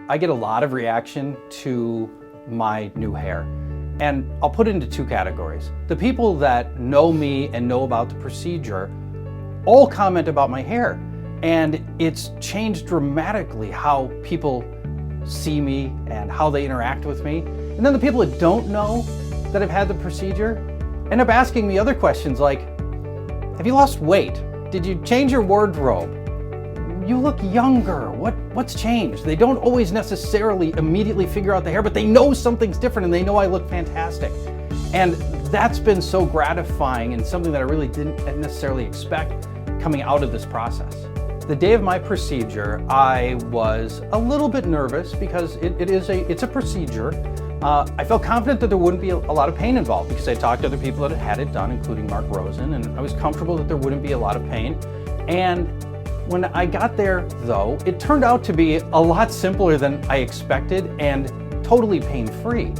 I get a lot of reaction to my new hair. And I'll put it into two categories. The people that know me and know about the procedure all comment about my hair. And it's changed dramatically how people see me and how they interact with me. And then the people that don't know that I've had the procedure end up asking me other questions like, have you lost weight? Did you change your wardrobe? You look younger. What's changed? They don't always necessarily immediately figure out the hair, but they know something's different and they know I look fantastic. And that's been so gratifying and something that I really didn't necessarily expect coming out of this process. The day of my procedure, I was a little bit nervous because it's a procedure. I felt confident that there wouldn't be a lot of pain involved because I talked to other people that had had it done, including Mark Rosen, and I was comfortable that there wouldn't be a lot of pain. And when I got there, though, it turned out to be a lot simpler than I expected and totally pain-free.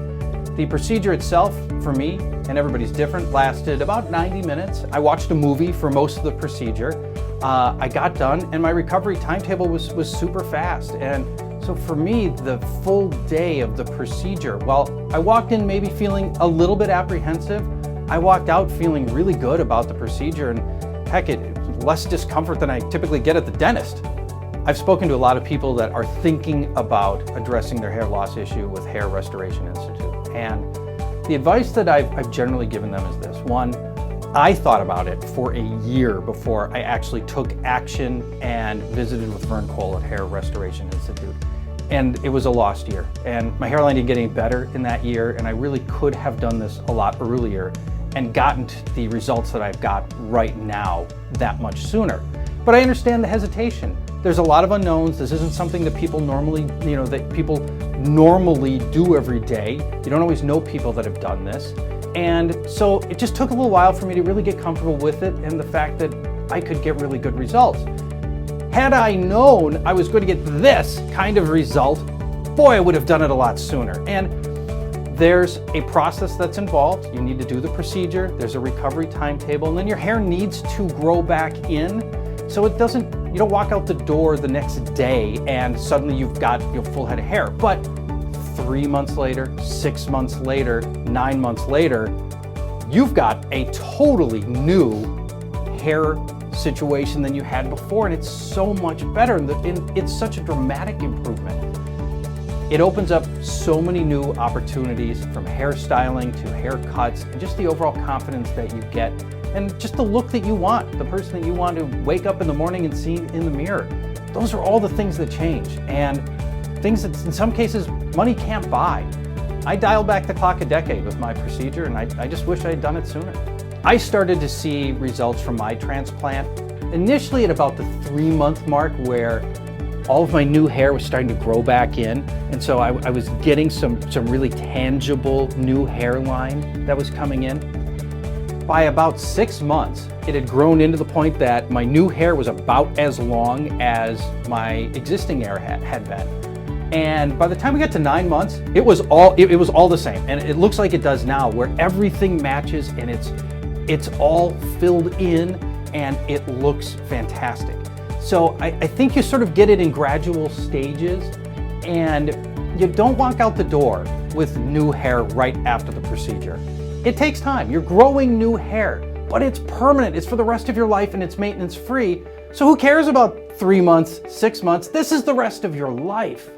The procedure itself, for me, and everybody's different, lasted about 90 minutes. I watched a movie for most of the procedure. I got done, and my recovery timetable was super fast. And so for me, the full day of the procedure, while I walked in maybe feeling a little bit apprehensive, I walked out feeling really good about the procedure, and heck, it was less discomfort than I typically get at the dentist. I've spoken to a lot of people that are thinking about addressing their hair loss issue with Hair Restoration Institute. And the advice that I've generally given them is this. One, I thought about it for a year before I actually took action and visited with Vern Cole at Hair Restoration Institute. And it was a lost year. And my hairline didn't get any better in that year, and I really could have done this a lot earlier and gotten to the results that I've got right now that much sooner. But I understand the hesitation. There's a lot of unknowns. This isn't something that people normally do every day. You don't always know people that have done this. And so it just took a little while for me to really get comfortable with it and the fact that I could get really good results. Had I known I was going to get this kind of result, boy, I would have done it a lot sooner. And there's a process that's involved. You need to do the procedure, there's a recovery timetable, and then your hair needs to grow back in. So you don't walk out the door the next day and suddenly you've got your full head of hair. But 3 months later, 6 months later, 9 months later, you've got a totally new hair situation than you had before, and it's so much better, and it's such a dramatic improvement. It opens up so many new opportunities, from hairstyling to haircuts, and just the overall confidence that you get, and just the look that you want, the person that you want to wake up in the morning and see in the mirror. Those are all the things that change, and things that in some cases money can't buy. I dialed back the clock a decade with my procedure, and I just wish I had done it sooner. I started to see results from my transplant initially at about the 3-month mark, where all of my new hair was starting to grow back in. And so I was getting some really tangible new hairline that was coming in. By about 6 months, it had grown into the point that my new hair was about as long as my existing hair had been. And by the time we got to 9 months, it was all the same. And it looks like it does now, where everything matches and it's all filled in and it looks fantastic. So I think you sort of get it in gradual stages, and you don't walk out the door with new hair right after the procedure. It takes time. You're growing new hair, but it's permanent. It's for the rest of your life and it's maintenance free. So who cares about 3 months, 6 months? This is the rest of your life.